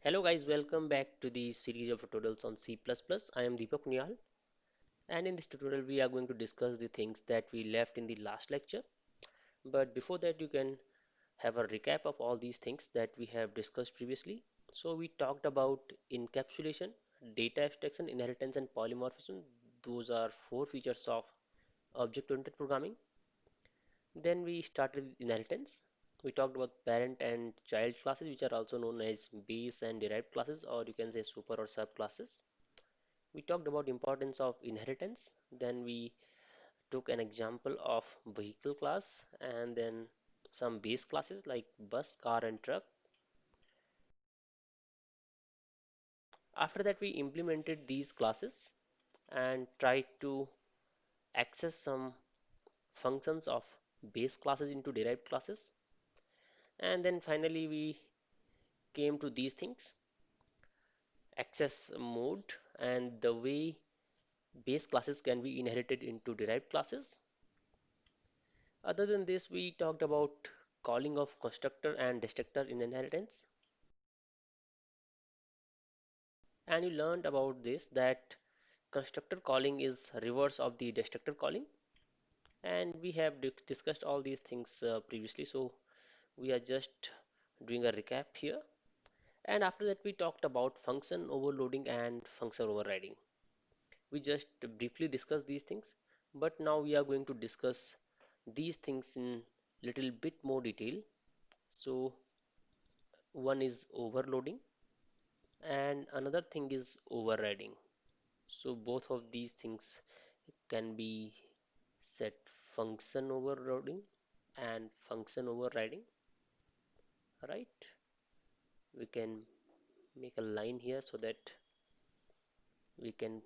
Hello guys, welcome back to the series of tutorials on C++. I am Deepak Niyal, and in this tutorial we are going to discuss the things that we left in the last lecture. But before that, you can have a recap of all these things that we have discussed previously. So we talked about encapsulation, data abstraction, inheritance and polymorphism. Those are four features of object-oriented programming. Then we started with inheritance. We talked about parent and child classes, which are also known as base and derived classes, or you can say super or subclasses. We talked about importance of inheritance. Then we took an example of vehicle class and then some base classes like bus, car, and truck. After that, we implemented these classes and tried to access some functions of base classes into derived classes. And then finally, we came to these things: access mode and the way base classes can be inherited into derived classes. Other than this, we talked about calling of constructor and destructor in inheritance. And you learned about this that constructor calling is reverse of the destructor calling. And we have discussed all these things previously, so we are just doing a recap here. And after that, we talked about function overloading and function overriding. We just briefly discussed these things, but now we are going to discuss these things in little bit more detail. So one is overloading and another thing is overriding. So both of these things can be set: function overloading and function overriding, right? We can make a line here so that we can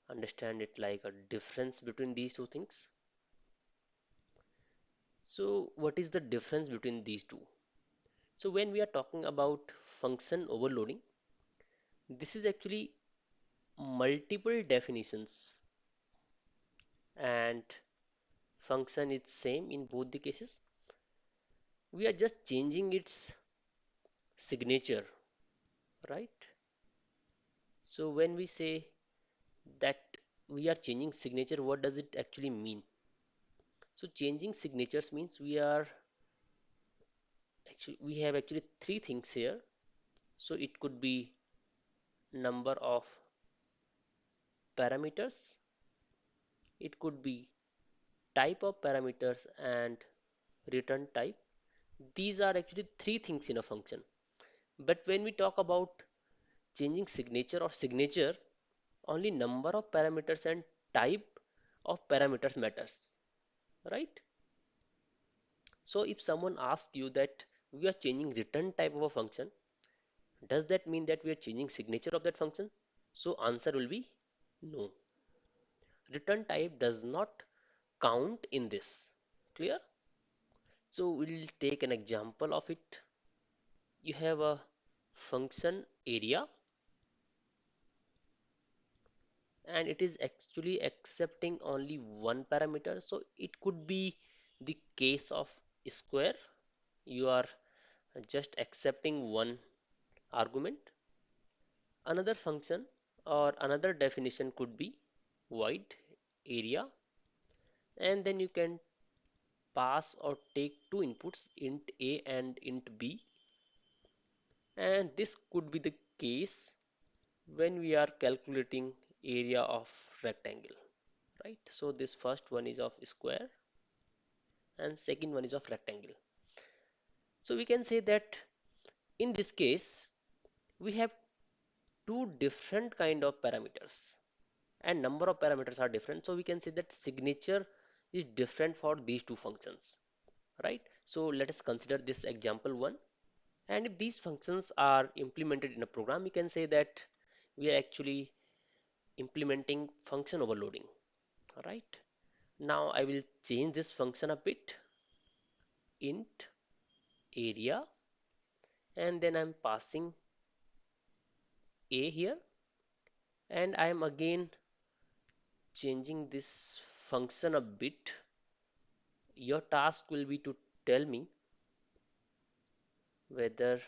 understand it like a difference between these two things. So what is the difference between these two? So when we are talking about function overloading, this is actually multiple definitions, and function is same in both the cases. We are just changing its signature, right? So when we say that we are changing signature, what does it actually mean? So changing signatures means we have actually three things here. So it could be number of parameters, it could be type of parameters and return type. These are actually three things in a function. But when we talk about changing signature or signature, only number of parameters and type of parameters matters, right? So if someone asks you that we are changing return type of a function, does that mean that we are changing signature of that function? So answer will be no. Return type does not count in this. Clear? So we'll take an example of it. You have a function area and it is actually accepting only one parameter. So it could be the case of square. You are just accepting one argument. Another function or another definition could be void area, and then you can pass or take two inputs, int a and int b, and this could be the case when we are calculating area of rectangle, right? So this first one is of square and second one is of rectangle. So we can say that in this case we have two different kind of parameters and number of parameters are different, so we can say that signature is different for these two functions, right? So let us consider this example one, and if these functions are implemented in a program, we can say that we are actually implementing function overloading. All right, now I will change this function a bit: int area, and then I'm passing a here, and I am again changing this function a bit. Your task will be to tell me whether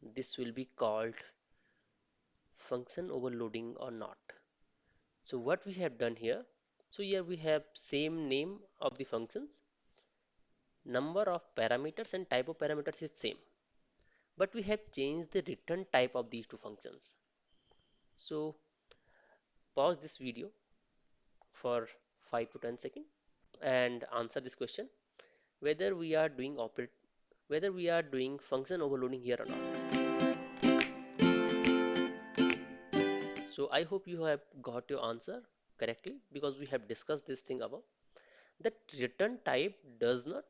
this will be called function overloading or not. So what we have done here, so here we have same name of the functions, number of parameters and type of parameters is same, but we have changed the return type of these two functions. So pause this video for 5 to 10 seconds and answer this question whether we are doing operate whether we are doing function overloading here or not. So I hope you have got your answer correctly because we have discussed this thing above. That return type does not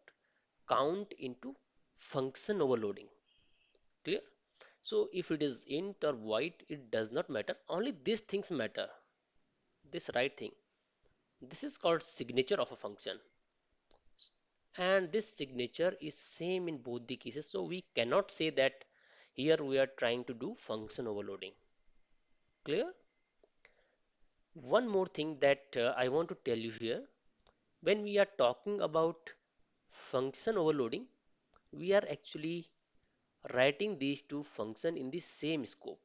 count into function overloading. Clear? So if it is int or void, it does not matter. Only these things matter. This right thing. This is called signature of a function. And this signature is same in both the cases. So we cannot say that here we are trying to do function overloading. Clear? One more thing that I want to tell you here. When we are talking about function overloading, we are actually writing these two functions in the same scope.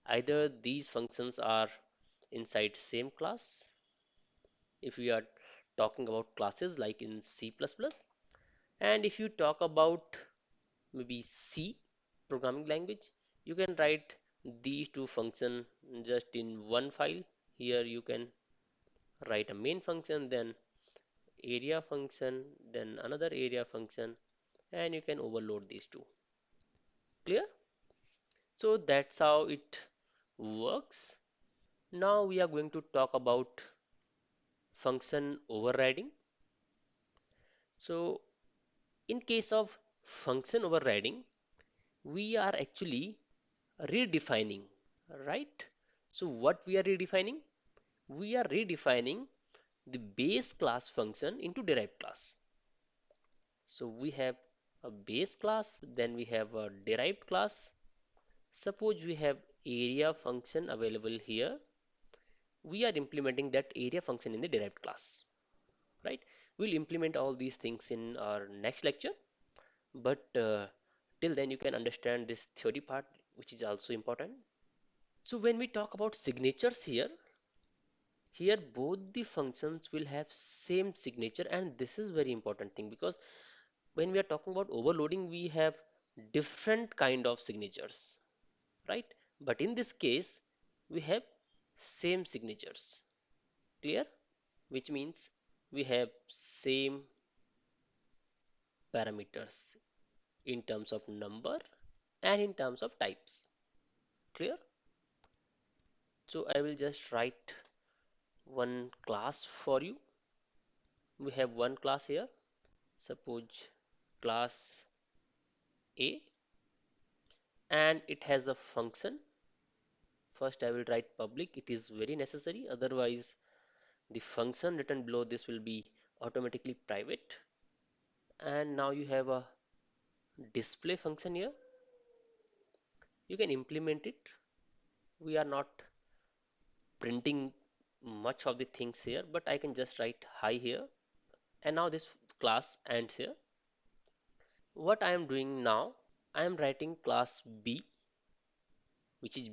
Either these functions are inside same class, if we are talking about classes like in C++, and if you talk about maybe C programming language, you can write these two functions just in one file. Here you can write a main function, then area function, then another area function, and you can overload these two. Clear? So that's how it works. Now we are going to talk about function overriding. So in case of function overriding, we are actually redefining, right? So what we are redefining? We are redefining the base class function into derived class. So we have a base class, then we have a derived class. Suppose we have area function available here. We are implementing that area function in the derived class, right? We'll implement all these things in our next lecture, but till then you can understand this theory part, which is also important. So when we talk about signatures here, here both the functions will have same signature, and this is very important thing because when we are talking about overloading, we have different kind of signatures, right? But in this case, we have same signatures. Clear? Which means we have same parameters in terms of number and in terms of types. Clear? So I will just write one class for you. We have one class here. Suppose class A, and it has a function. First I will write public. It is very necessary. Otherwise the function written below this will be automatically private. And now you have a display function here. You can implement it. We are not printing much of the things here, but I can just write hi here. And now this class ends here. What I am doing now, I am writing class B, which is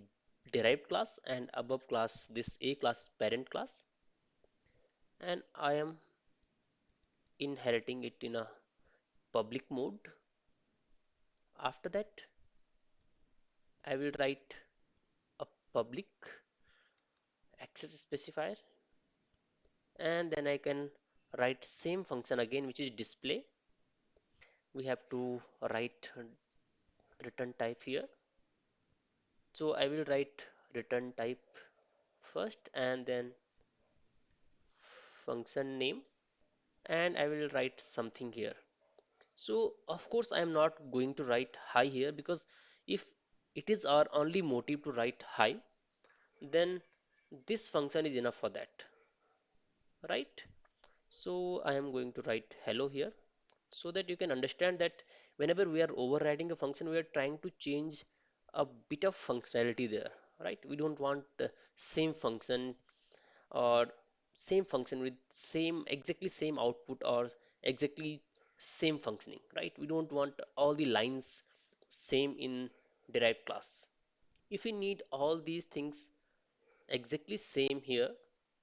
derived class, and above class this A class parent class, and I am inheriting it in a public mode. After that, I will write a public access specifier, and then I can write same function again, which is display. We have to write return type here. So I will write return type first and then function name, and I will write something here. So of course I am not going to write hi here because if it is our only motive to write hi, then this function is enough for that, right? So I am going to write hello here so that you can understand that whenever we are overriding a function, we are trying to change a bit of functionality there, right? We don't want the same function or same function with same exactly same output or exactly same functioning, right? We don't want all the lines same in derived class. If we need all these things exactly same here,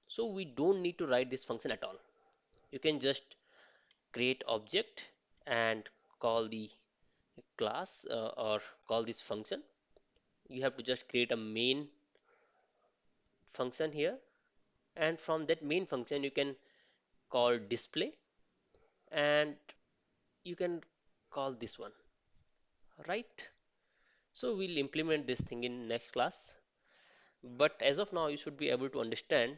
so we don't need to write this function at all. You can just create object and call the class or call this function. You have to just create a main function here, and from that main function you can call display, and you can call this one, right? So we'll implement this thing in next class, but as of now you should be able to understand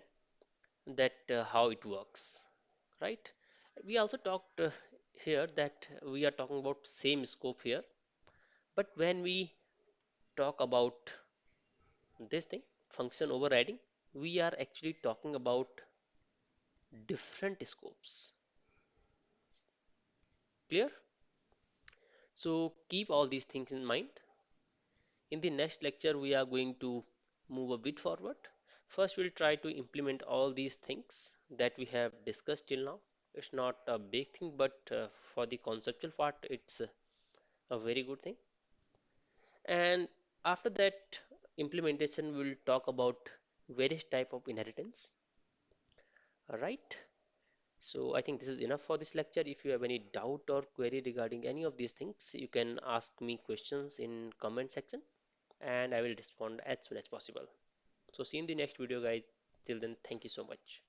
that how it works, right? We also talked here that we are talking about same scope here, but when we talk about this thing, function overriding, we are actually talking about different scopes. Clear? So keep all these things in mind. In the next lecture, we are going to move a bit forward. First, we'll try to implement all these things that we have discussed till now. It's not a big thing, but for the conceptual part, it's a very good thing. And after that implementation, we'll talk about various type of inheritance. All right. So I think this is enough for this lecture. If you have any doubt or query regarding any of these things, you can ask me questions in comment section and I will respond as soon as possible. So see you in the next video guys. Till then, thank you so much.